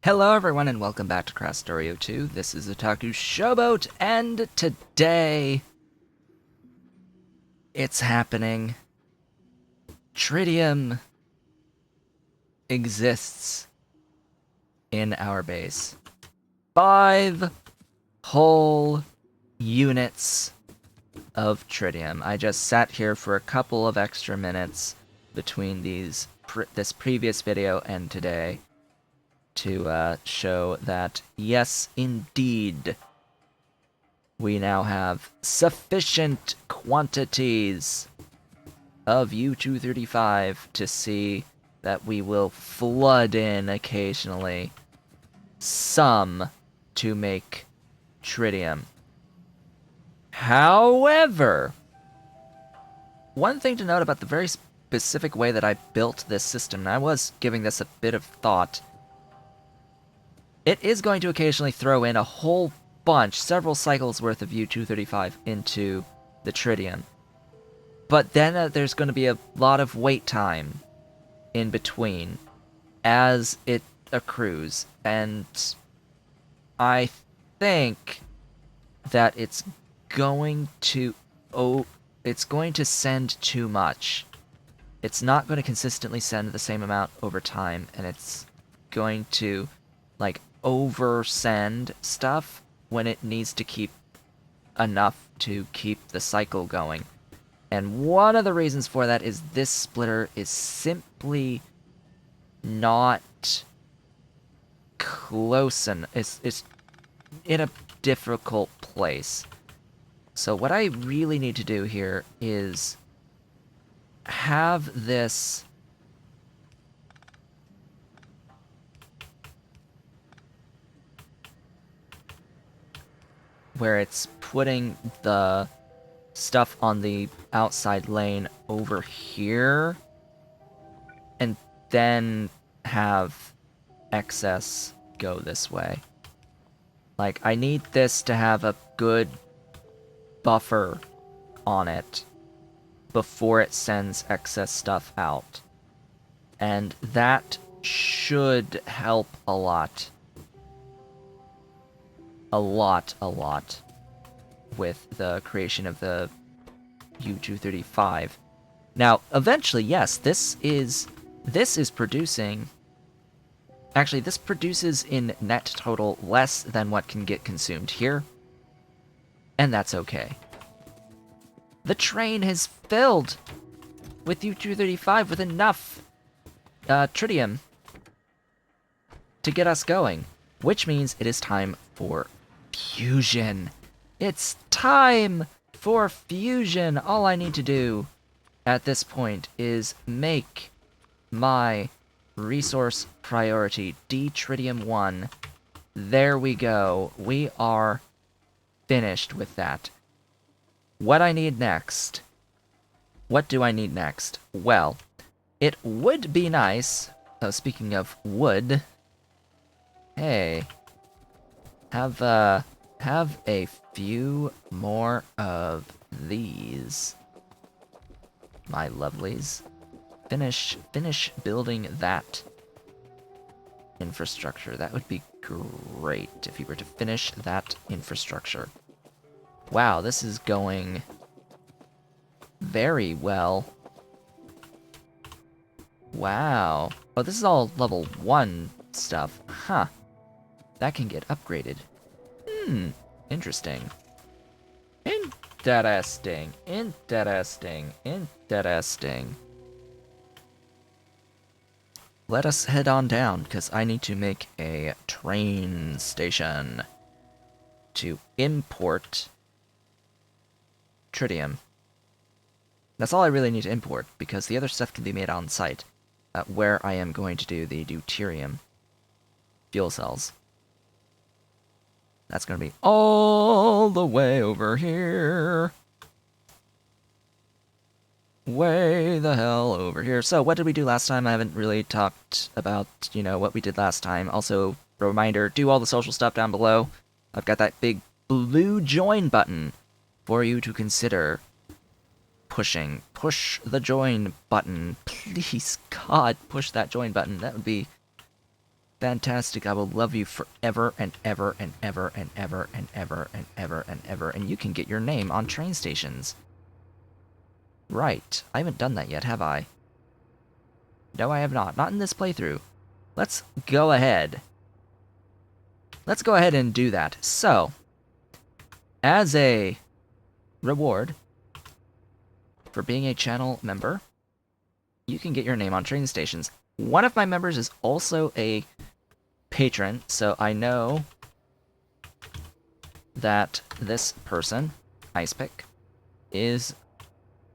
Hello everyone and welcome back to Krastorio 2. This is Otaku Showboat, and today it's happening. Tritium exists in our base. 5 whole units of tritium. I just sat here for a couple of extra minutes between this previous video and today to show that, yes, indeed, we now have sufficient quantities of U-235 to see that we will flood in occasionally some to make tritium. However, one thing to note about the very specific way that I built this system, and I was giving this a bit of thought, it is going to occasionally throw in a whole bunch, several cycles worth of U-235 into the tritium. But then there's going to be a lot of wait time in between as it accrues, and I think that it's going to send too much. It's not going to consistently send the same amount over time, and it's going to oversend stuff when it needs to keep enough to keep the cycle going. And one of the reasons for that is this splitter is simply not close, and it's in a difficult place. So what I really need to do here is have this where it's putting the stuff on the outside lane over here, and then have excess go this way. Like, I need this to have a good buffer on it before it sends excess stuff out. And that should help a lot. A lot with the creation of the U-235. Now, eventually, yes, this is producing... Actually, this produces in net total less than what can get consumed here, and that's okay. The train has filled with U-235 with enough tritium to get us going, which means it is time for fusion. It's time for fusion. All I need to do at this point is make my resource priority D-Tritium 1. There we go. We are finished with that. What I need next? What do I need next? Well, it would be nice... Oh, speaking of wood... Hey... Have a few more of these, my lovelies. Finish building that infrastructure. That would be great if you were to finish that infrastructure. Wow, this is going very well. Wow. Oh, this is all level 1 stuff. Huh. That can get upgraded. Interesting. Interesting. Let us head on down, because I need to make a train station to import tritium. That's all I really need to import, because the other stuff can be made on site, where I am going to do the deuterium fuel cells. That's going to be all the way over here. Way the hell over here. So, what did we do last time? I haven't really talked about, what we did last time. Also, reminder, do all the social stuff down below. I've got that big blue join button for you to consider pushing. Push the join button. Please, God, push that join button. That would be Fantastic. I will love you forever and ever and ever and ever and ever and ever and ever. And you can get your name on train stations. Right. I haven't done that yet, have I? No, I have not. Not in this playthrough. Let's go ahead. Let's go ahead and do that. So, as a reward for being a channel member, you can get your name on train stations. One of my members is also a patron, so I know that this person, Icepick,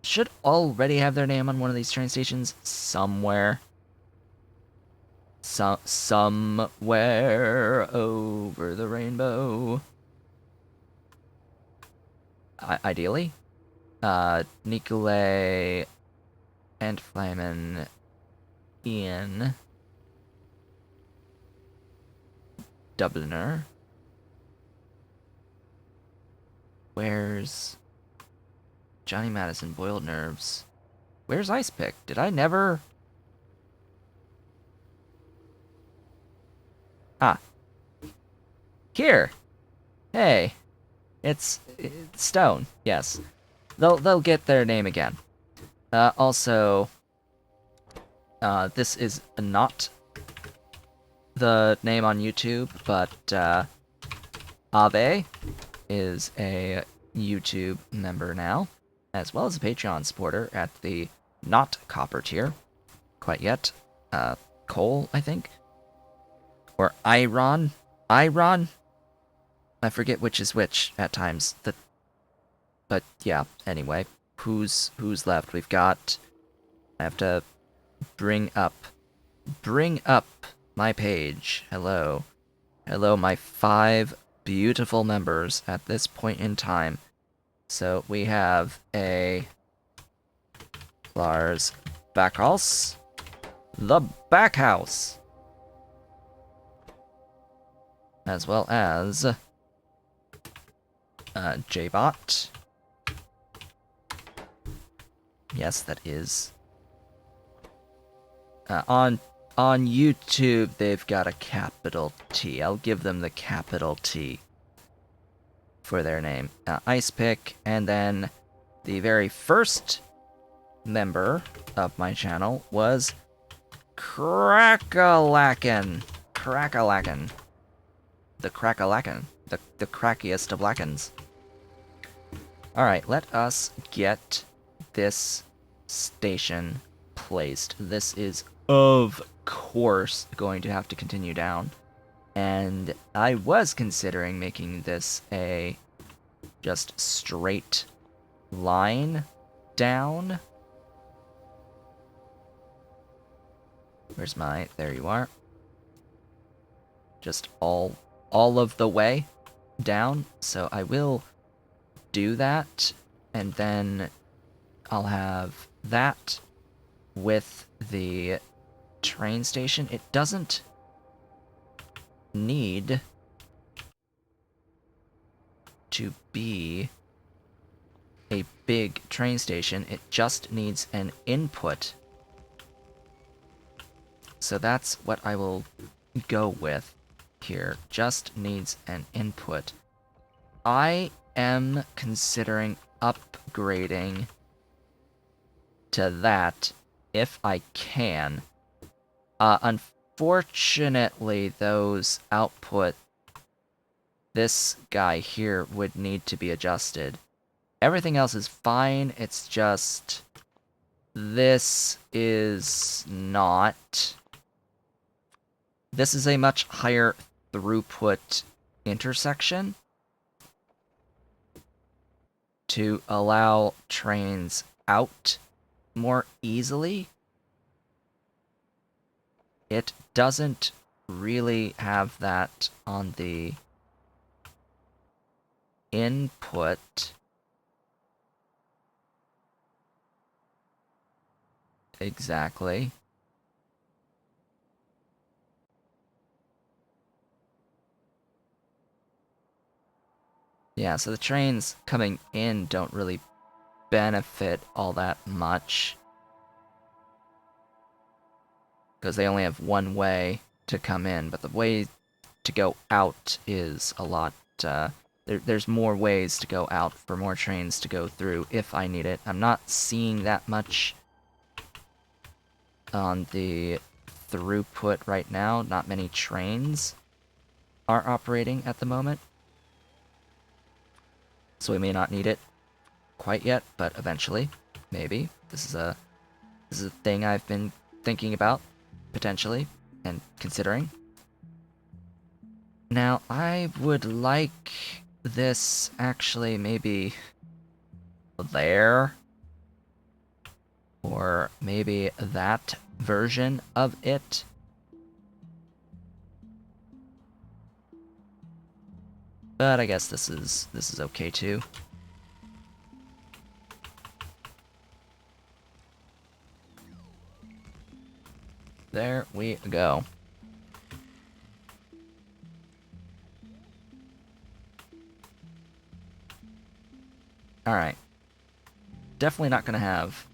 should already have their name on one of these train stations somewhere. Somewhere over the rainbow. Ideally. Nikolay and Flamen Ian Dubliner. Where's Johnny Madison? Boiled Nerves. Where's Icepick? Did I never... Ah. Here! Hey. It's Stone, yes. They'll get their name again. Also, this is not the name on YouTube, but Abe is a YouTube member now, as well as a Patreon supporter at the not copper tier. Quite yet. Cole, I think. Or Iron. I forget which is which at times. But yeah, anyway. Who's left? We've got... I have to bring up my page. Hello. Hello, my 5 beautiful members at this point in time. So we have a Lars Backhouse. The Backhouse. As well as Jbot. Yes, that is. On YouTube, they've got a capital T. I'll give them the capital T for their name. Icepick, and then the very first member of my channel was Crackalacken. The Crackalacken. The crackiest of Lackens. Alright, let us get this station placed. This is, of course, going to have to continue down. And I was considering making this a just straight line down. Where's my... There you are. Just all of the way down. So I will do that, and then I'll have that with the train station. It doesn't need to be a big train station. It just needs an input. So that's what I will go with here. Just needs an input. I am considering upgrading to that if I can. Unfortunately, those output, this guy here would need to be adjusted. Everything else is fine, it's just this is not. This is a much higher throughput intersection to allow trains out more easily. It doesn't really have that on the input. Exactly. Yeah, so the trains coming in don't really benefit all that much, because they only have one way to come in, but the way to go out is a lot, there's more ways to go out for more trains to go through if I need it. I'm not seeing that much on the throughput right now. Not many trains are operating at the moment, so we may not need it quite yet, but eventually, maybe. This is a thing I've been thinking about, potentially, and considering. Now, I would like this actually maybe there, or maybe that version of it. But I guess this is okay too. There we go. Alright. Definitely not gonna have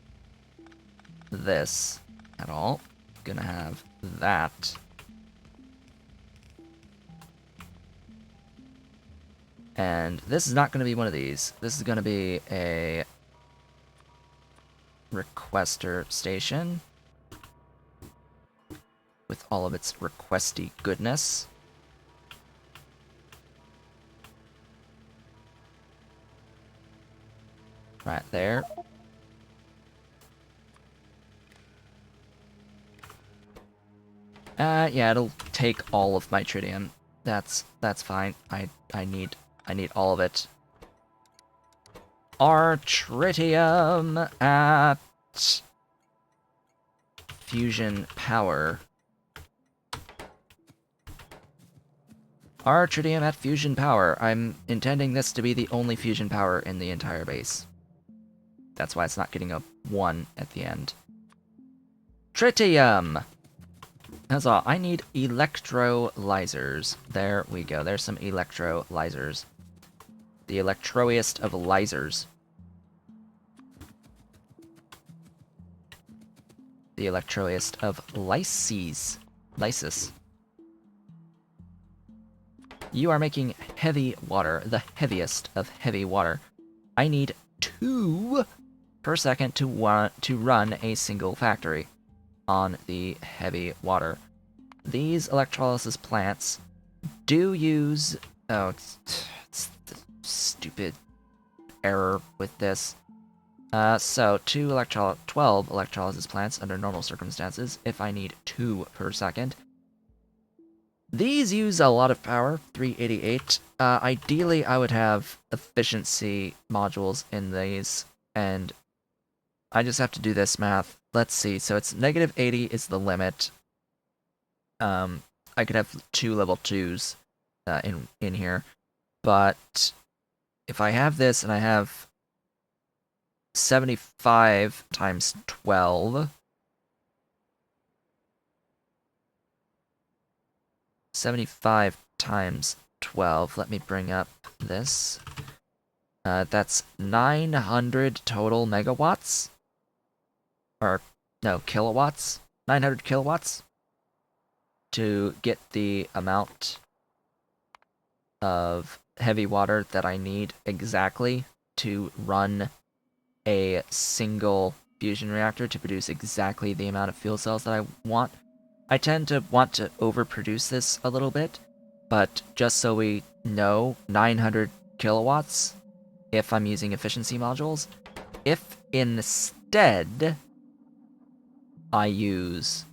this at all. Gonna have that. And this is not gonna be one of these. This is gonna be a requester station with all of its requesty goodness. Right there. Yeah, it'll take all of my tritium. That's fine. I need all of it. Our tritium at fusion power. Our tritium at fusion power. I'm intending this to be the only fusion power in the entire base. That's why it's not getting a 1 at the end. Tritium! That's all. I need electrolyzers. There we go. There's some electrolyzers. The electroiest of lysers. The electroiest of lyses. Lysis. You are making heavy water, the heaviest of heavy water. I need 2 per second to run a single factory on the heavy water. These electrolysis plants do use... Oh, it's the stupid error with this. So 12 electrolysis plants under normal circumstances, if I need 2 per second. These use a lot of power, 388. Ideally, I would have efficiency modules in these, and I just have to do this math. Let's see, so it's negative 80 is the limit. I could have 2 level 2s in here, but if I have this and I have 75 times 12... 75 times 12, let me bring up this. That's 900 total megawatts? Or, no, kilowatts? 900 kilowatts? To get the amount of heavy water that I need exactly to run a single fusion reactor to produce exactly the amount of fuel cells that I want. I tend to want to overproduce this a little bit, but just so we know, 900 kilowatts if I'm using efficiency modules. If instead I use...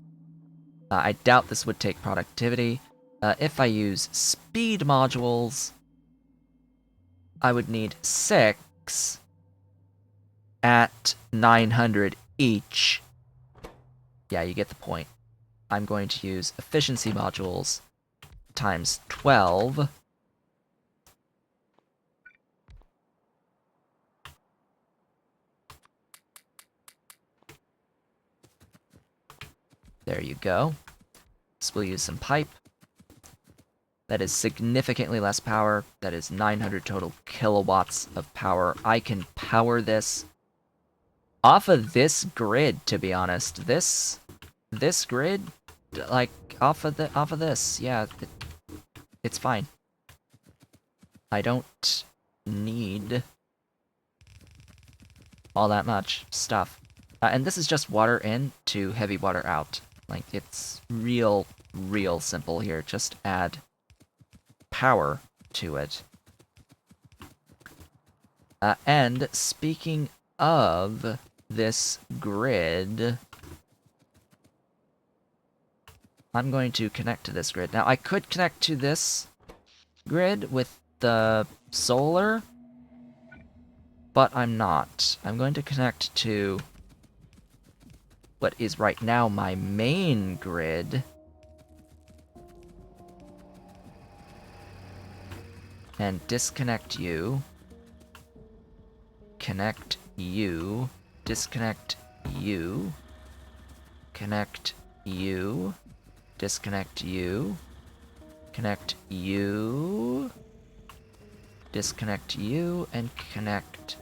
I doubt this would take productivity. If I use speed modules, I would need 6 at 900 each. Yeah, you get the point. I'm going to use efficiency modules times 12. There you go. So we'll use some pipe. That is significantly less power. That is 900 total kilowatts of power. I can power this off of this grid, to be honest. This grid like, off of this. Yeah, it's fine. I don't need all that much stuff. And this is just water in to heavy water out. Like, it's real simple here. Just add power to it. And speaking of this grid, I'm going to connect to this grid. Now, I could connect to this grid with the solar, but I'm not. I'm going to connect to what is right now my main grid. And disconnect you. Connect you. Disconnect you. Connect you. Disconnect you. Connect you. Disconnect you, and connect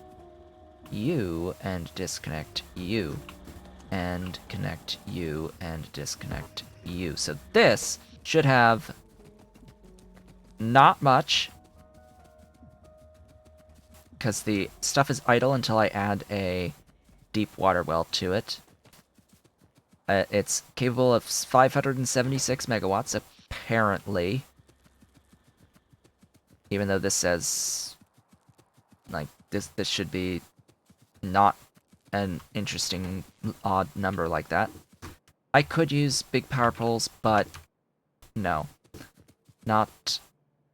you, and disconnect you. And connect you, and disconnect you. So this should have not much, because the stuff is idle until I add a deep water well to it. It's capable of 576 megawatts, apparently. Even though this says, like, this should be not an interesting odd number like that. I could use big power poles, but no. Not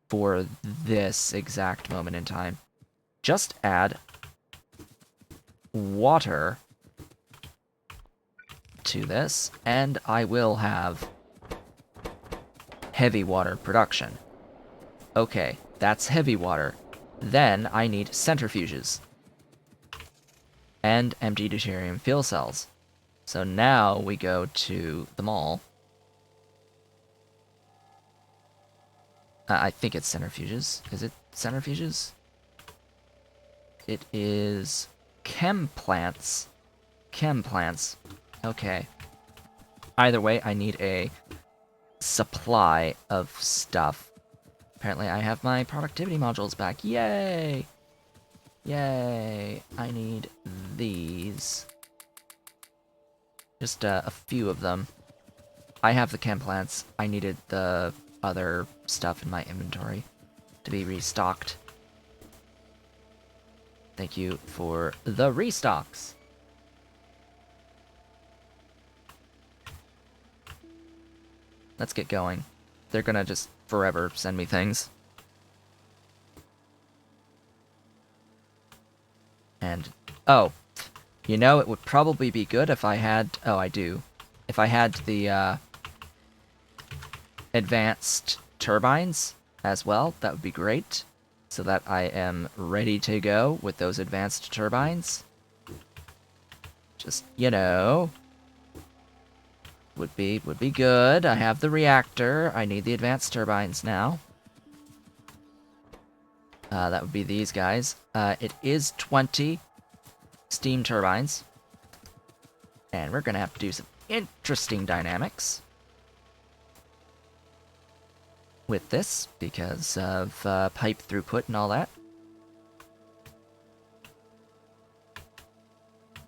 for this exact moment in time. Just add water to this, and I will have heavy water production. Okay, that's heavy water. Then I need centrifuges. And empty deuterium fuel cells. So now we go to the mall. I think it's centrifuges. Is it centrifuges? It is chem plants. Chem plants. Okay. Either way, I need a supply of stuff. Apparently I have my productivity modules back. Yay! Yay! I need these. Just a few of them. I have the chem plants. I needed the other stuff in my inventory to be restocked. Thank you for the restocks. Let's get going. They're gonna just forever send me things. And, oh, you know, it would probably be good if I had, oh, I do. If I had the, advanced turbines as well, that would be great. So that I am ready to go with those advanced turbines. Just, you know, would be good. I have the reactor. I need the advanced turbines now. That would be these guys. It is 20 steam turbines. And we're gonna have to do some interesting dynamics with this because of pipe throughput and all that.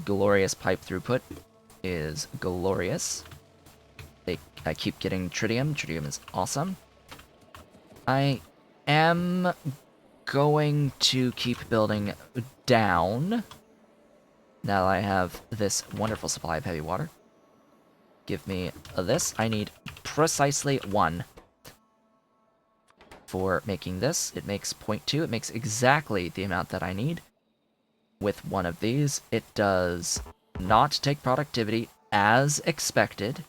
Glorious pipe throughput is glorious. I keep getting tritium. Tritium is awesome. I am going to keep building down now that I have this wonderful supply of heavy water. Give me this. I need precisely 1 for making this. It makes 0.2. It makes exactly the amount that I need. With one of these, it does not take productivity as expected.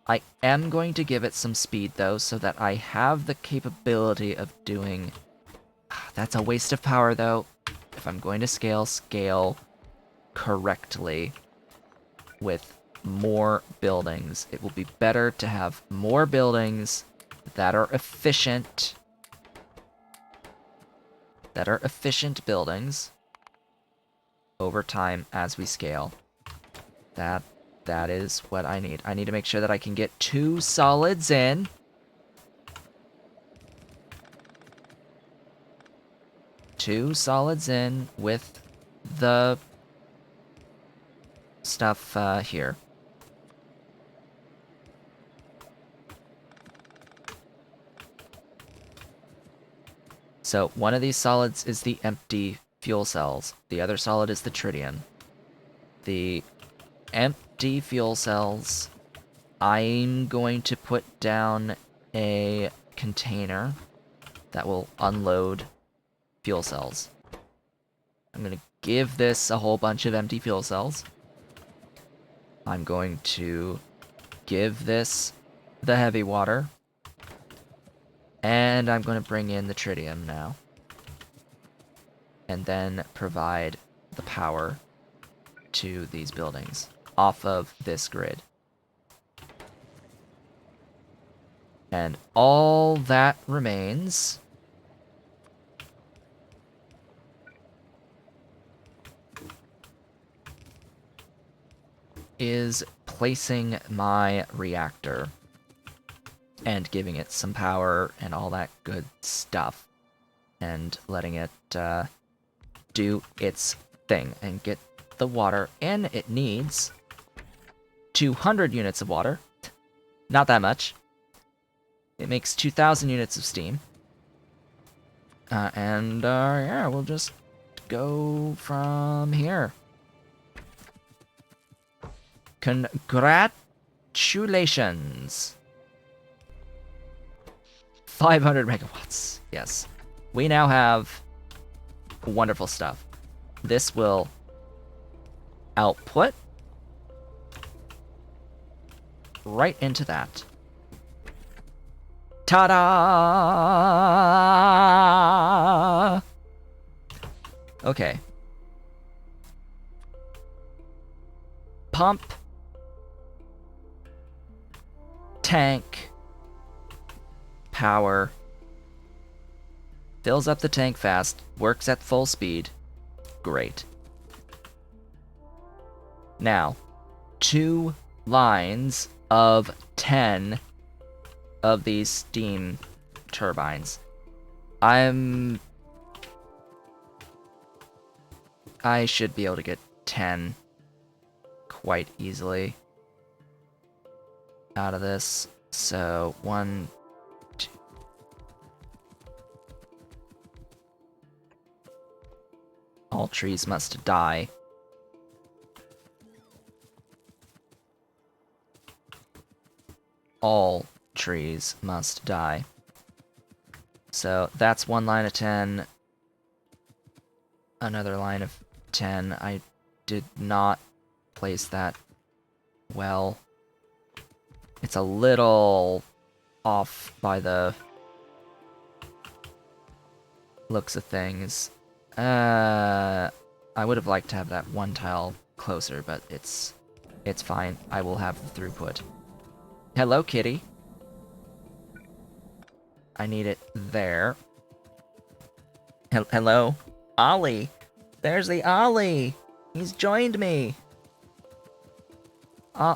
I am going to give it some speed, though, so that I have the capability of doing... That's a waste of power, though. If I'm going to scale correctly with more buildings. It will be better to have more buildings that are efficient. That are efficient buildings over time as we scale. That That is what I need. I need to make sure that I can get 2 solids in. Two solids in with the stuff here. So one of these solids is the empty fuel cells. The other solid is the tritium. The empty fuel cells, I'm going to put down a container that will unload fuel cells. I'm going to give this a whole bunch of empty fuel cells. I'm going to give this the heavy water. And I'm going to bring in the tritium now. And then provide the power to these buildings off of this grid. And all that remains is placing my reactor and giving it some power and all that good stuff, and letting it do its thing and get the water in. It needs 200 units of water. Not that much. It makes 2,000 units of steam. Yeah, we'll just go from here. Congratulations. 500 megawatts. Yes. We now have wonderful stuff. This will output right into that. Ta-da! Okay. Pump. Tank. Power. Fills up the tank fast. Works at full speed. Great. Now, 2 lines of 10 of these steam turbines. I should be able to get 10 quite easily out of this. So 1, 2. All trees must die. All trees must die. So that's 1 line of 10. Another line of 10. I did not place that well. It's a little off by the looks of things. I would have liked to have that 1 tile closer, but it's fine. I will have the throughput. Hello, kitty. I need it there. Hello? Ollie! There's the Ollie! He's joined me!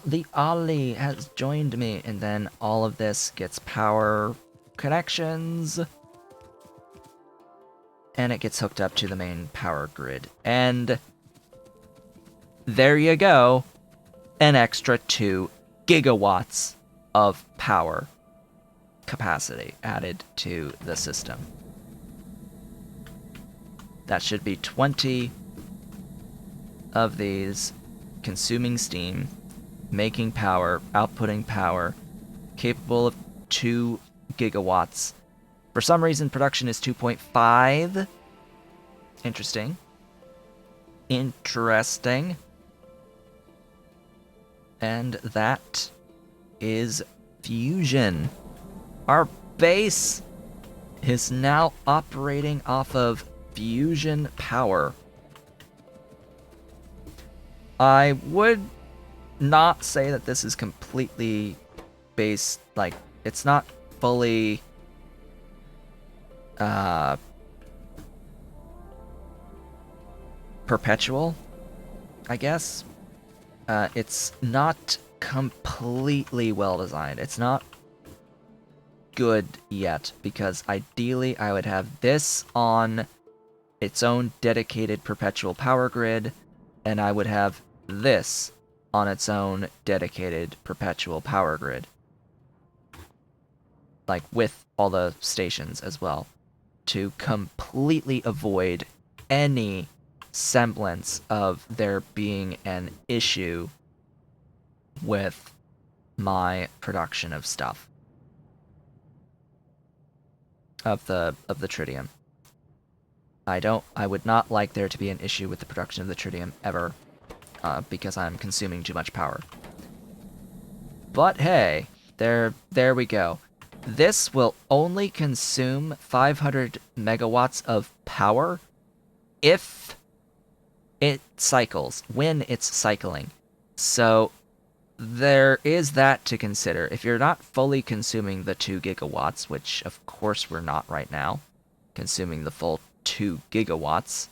The Ollie has joined me, and then all of this gets power connections. And it gets hooked up to the main power grid. And there you go. An extra 2 gigawatts of power capacity added to the system. That should be 20 of these consuming steam, making power, outputting power, capable of 2 gigawatts. For some reason, production is 2.5. Interesting. Interesting. And that is fusion. Our base is now operating off of fusion power. I would not say that this is completely based, like, it's not fully perpetual, I guess. It's not completely well designed. It's not good yet, because ideally I would have this on its own dedicated perpetual power grid, and I would have this on its own dedicated perpetual power grid. Like, with all the stations as well, to completely avoid any semblance of there being an issue with my production of stuff. Of the tritium. I would not like there to be an issue with the production of the tritium ever, because I'm consuming too much power. But hey, there we go. This will only consume 500 megawatts of power if it cycles, when it's cycling. So there is that to consider. If you're not fully consuming the 2 gigawatts, which of course we're not right now, consuming the full 2 gigawatts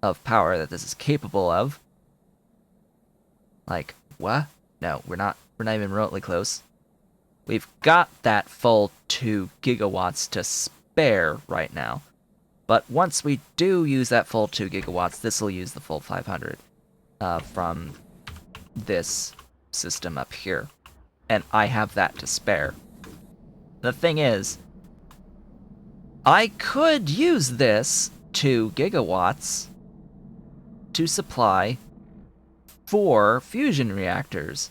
of power that this is capable of. Like, what? No, we're not even remotely close. We've got that full 2 gigawatts to spare right now. But once we do use that full 2 gigawatts, this will use the full 500 from this system up here. And I have that to spare. The thing is, I could use this 2 gigawatts to supply 4 fusion reactors.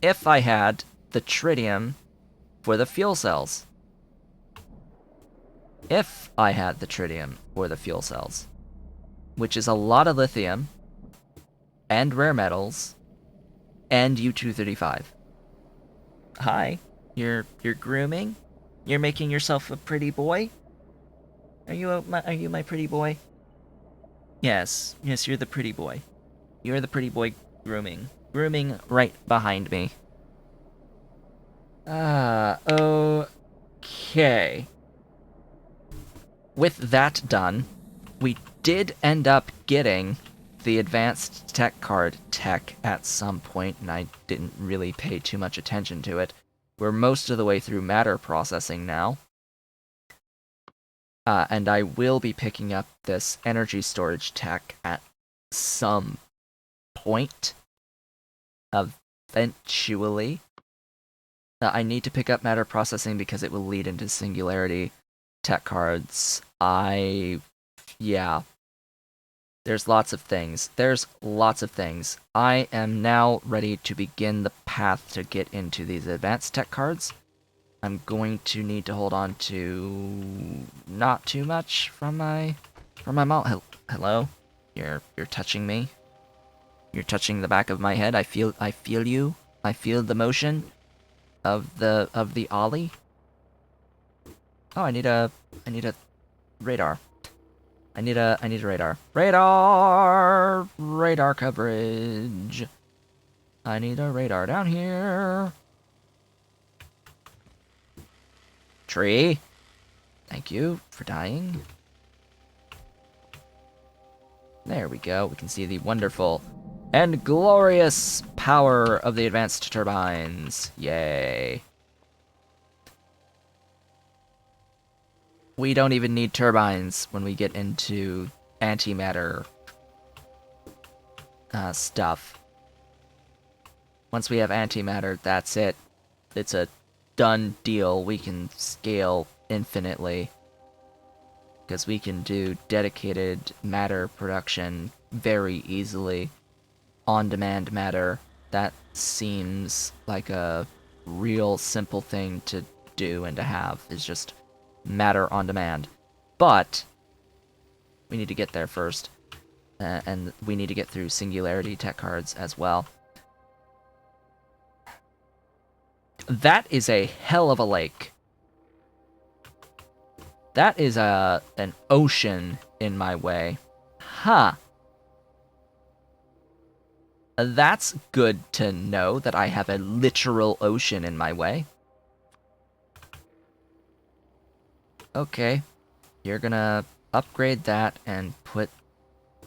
If I had the tritium for the fuel cells. If I had the tritium for the fuel cells. Which is a lot of lithium, and rare metals, and U-235. Hi, you're grooming? You're making yourself a pretty boy? Are you my pretty boy? Yes, you're the pretty boy. You're the pretty boy grooming. Grooming right behind me. Okay. With that done, we did end up getting the advanced tech card tech at some point, and I didn't really pay too much attention to it. We're most of the way through matter processing now. And I will be picking up this energy storage tech at some point. Eventually. I need to pick up matter processing because it will lead into singularity tech cards. Yeah. There's lots of things. I am now ready to begin the path to get into these advanced tech cards. I'm going to need to hold on to not too much from my mom. Hello? You're touching me? You're touching the back of my head. I feel you. I feel the motion of the ollie. Oh, I need a radar. I need a radar. Radar coverage. I need a radar down here. Tree. Thank you for dying. There we go. We can see the wonderful and glorious power of the advanced turbines. Yay. We don't even need turbines when we get into antimatter stuff. Once we have antimatter, that's it. It's a done deal. We can scale infinitely. Because we can do dedicated matter production very easily. On-demand matter. That seems like a real simple thing to do and to have. Is just matter on demand. But we need to get there first. And we need to get through singularity tech cards as well. That is a hell of a lake. That is an ocean in my way. Huh. That's good to know that I have a literal ocean in my way. Okay. You're gonna upgrade that and put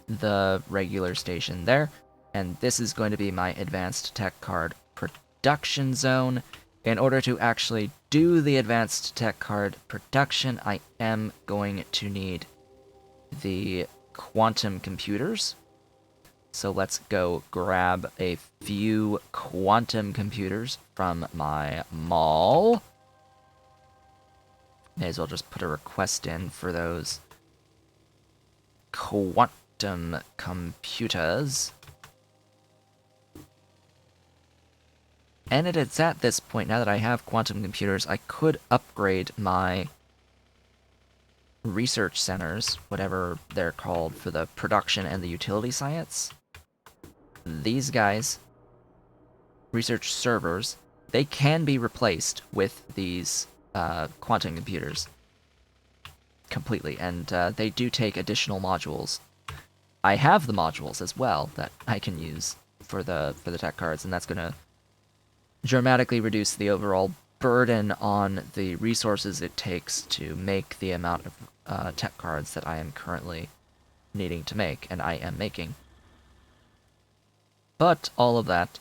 the regular station there, and this is going to be my advanced tech card production zone. In order to actually do the advanced tech card production, I am going to need the quantum computers. So let's go grab a few quantum computers from my mall. May as well just put a request in for those quantum computers. And it's at this point, now that I have quantum computers, I could upgrade my research centers, whatever they're called, for the production and the utility science. These guys, research servers, they can be replaced with these quantum computers completely, and they do take additional modules. I have the modules as well that I can use for the tech cards, and that's going to dramatically reduce the overall burden on the resources it takes to make the amount of tech cards that I am currently needing to make, and I am making. But all of that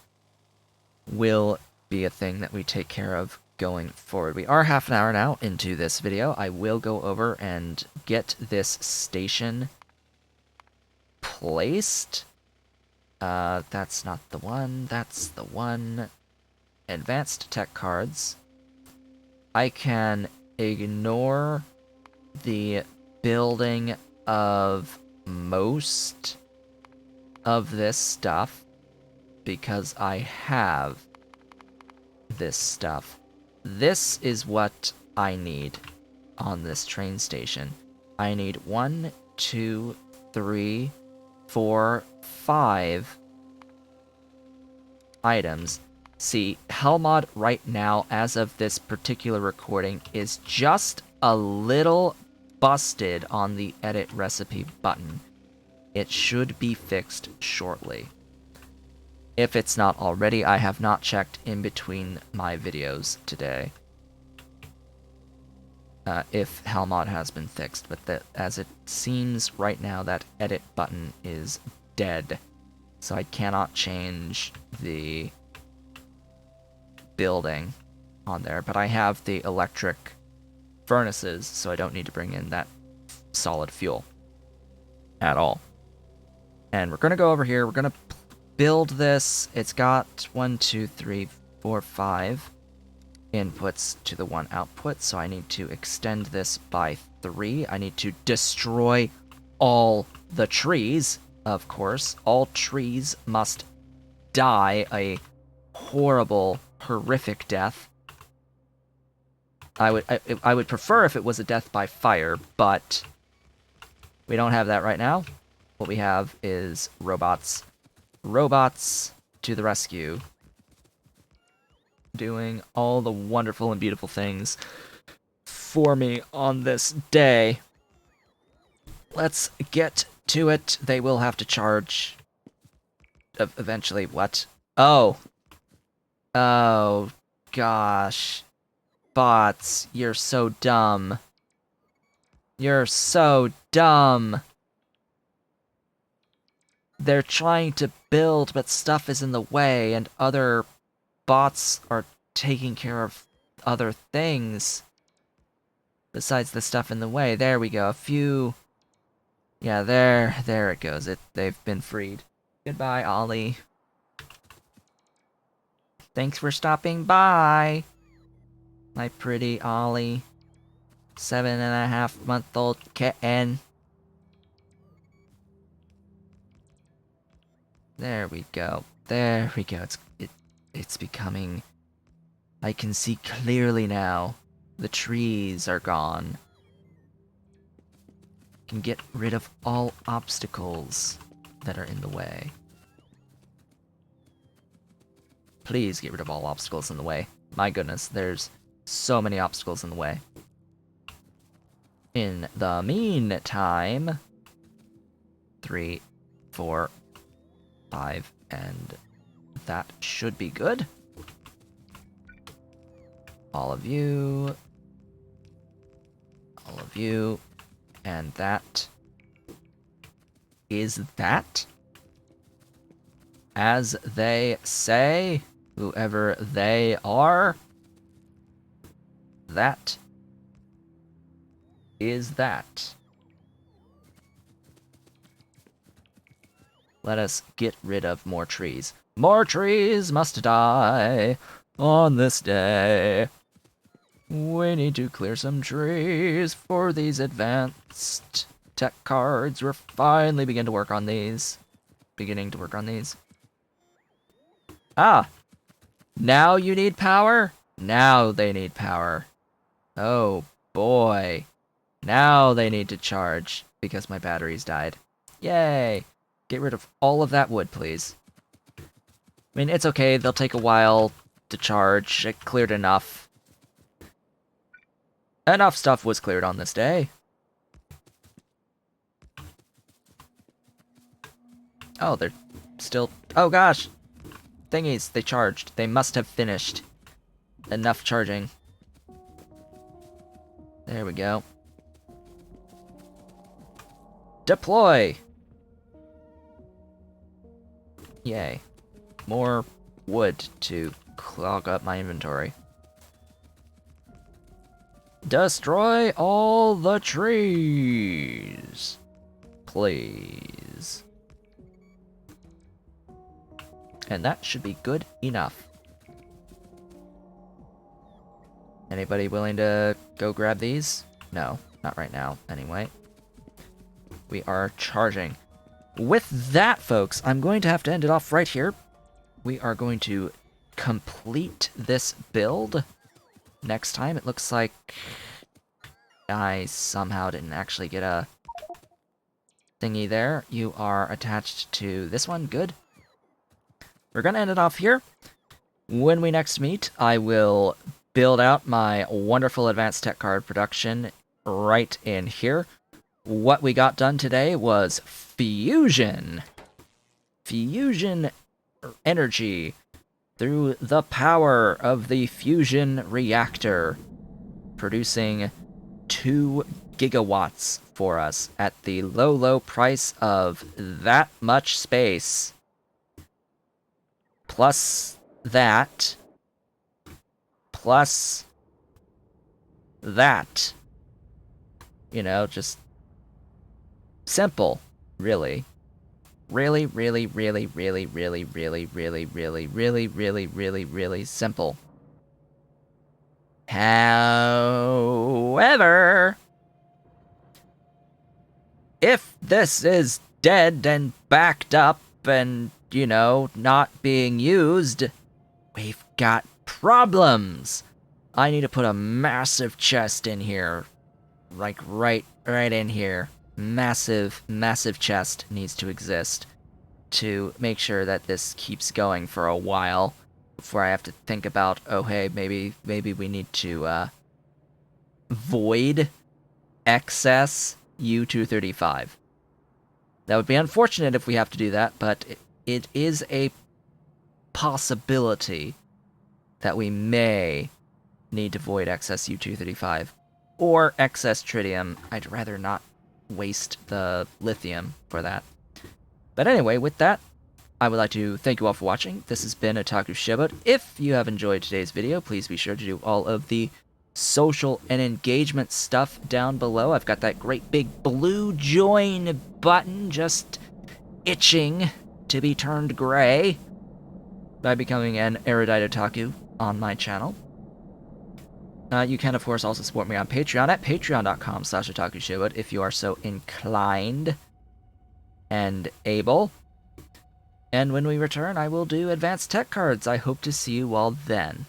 will be a thing that we take care of going forward. We are half an hour now into this video. I will go over and get this station placed. That's not the one. That's the one. Advanced tech cards. I can ignore the building of most of this stuff because I have this stuff. This is what I need on this train station. I need 1, 2, 3, 4, 5 items. See, Hellmod right now, as of this particular recording, is just a little busted on the edit recipe button. It should be fixed shortly. If it's not already, I have not checked in between my videos today if Hellmod has been fixed, but as it seems right now, that edit button is dead, so I cannot change the building on there, but I have the electric furnaces, so I don't need to bring in that solid fuel at all. And we're going to go over here, we're going to build this. It's got 1, 2, 3, 4, 5 inputs to the 1 output, so I need to extend this by 3. I need to destroy all the trees, of course. All trees must die a horrible, horrific death. I would prefer if it was a death by fire, but we don't have that right now. What we have is robots. Robots to the rescue. Doing all the wonderful and beautiful things for me on this day. Let's get to it. They will have to charge eventually. What? Oh. Oh, gosh. Bots, you're so dumb. You're so dumb. They're trying to build, but stuff is in the way, and other bots are taking care of other things besides the stuff in the way. There we go. A few... Yeah, there it goes. They've been freed. Goodbye, Ollie. Thanks for stopping by, my pretty Ollie. 7.5-month-old kitten. There we go. There we go. It's becoming... I can see clearly now. The trees are gone. Can get rid of all obstacles that are in the way. Please get rid of all obstacles in the way. My goodness, there's so many obstacles in the way. In the meantime, 3, 4, 5, and that should be good. All of you, and that is that, as they say, whoever they are, that is that. Let us get rid of more trees. More trees must die on this day. We need to clear some trees for these advanced tech cards. We're finally beginning to work on these. Ah! Now you need power? Now they need power. Oh boy. Now they need to charge because my batteries died. Yay! Get rid of all of that wood, please. I mean, it's okay. They'll take a while to charge. It cleared enough. Enough stuff was cleared on this day. Oh, they're still... Oh gosh! Thingies, they charged. They must have finished. Enough charging. There we go. Deploy! Yay. More wood to clog up my inventory. Destroy all the trees! Please. And that should be good enough. Anybody willing to go grab these? No, not right now, anyway. We are charging. With that, folks, I'm going to have to end it off right here. We are going to complete this build. Next time, it looks like I somehow didn't actually get a thingy there. You are attached to this one. Good. We're going to end it off here. When we next meet, I will build out my wonderful advanced tech card production right in here. What we got done today was fusion. Fusion energy through the power of the fusion reactor, producing 2 gigawatts for us at the low, low price of that much space. Plus that. Plus that. You know, just simple, really. Really, really, really, really, really, really, really, really, really, really, really, really simple. However, if this is dead and backed up and, you know, not being used, we've got problems. I need to put a massive chest in here. Like, right in here. Massive chest needs to exist to make sure that this keeps going for a while before I have to think about, oh hey, maybe we need to void excess U-235. That would be unfortunate if we have to do that, but it is a possibility that we may need to void excess U-235 or excess tritium. I'd rather not waste the lithium for that. But anyway, with that, I would like to thank you all for watching. This has been Otaku Showboat. If you have enjoyed today's video, please be sure to do all of the social and engagement stuff down below. I've got that great big blue join button just itching to be turned gray by becoming an erudite otaku on my channel. You can, of course, also support me on Patreon at patreon.com/otakushowboat if you are so inclined and able. And when we return, I will do advanced tech cards. I hope to see you all then.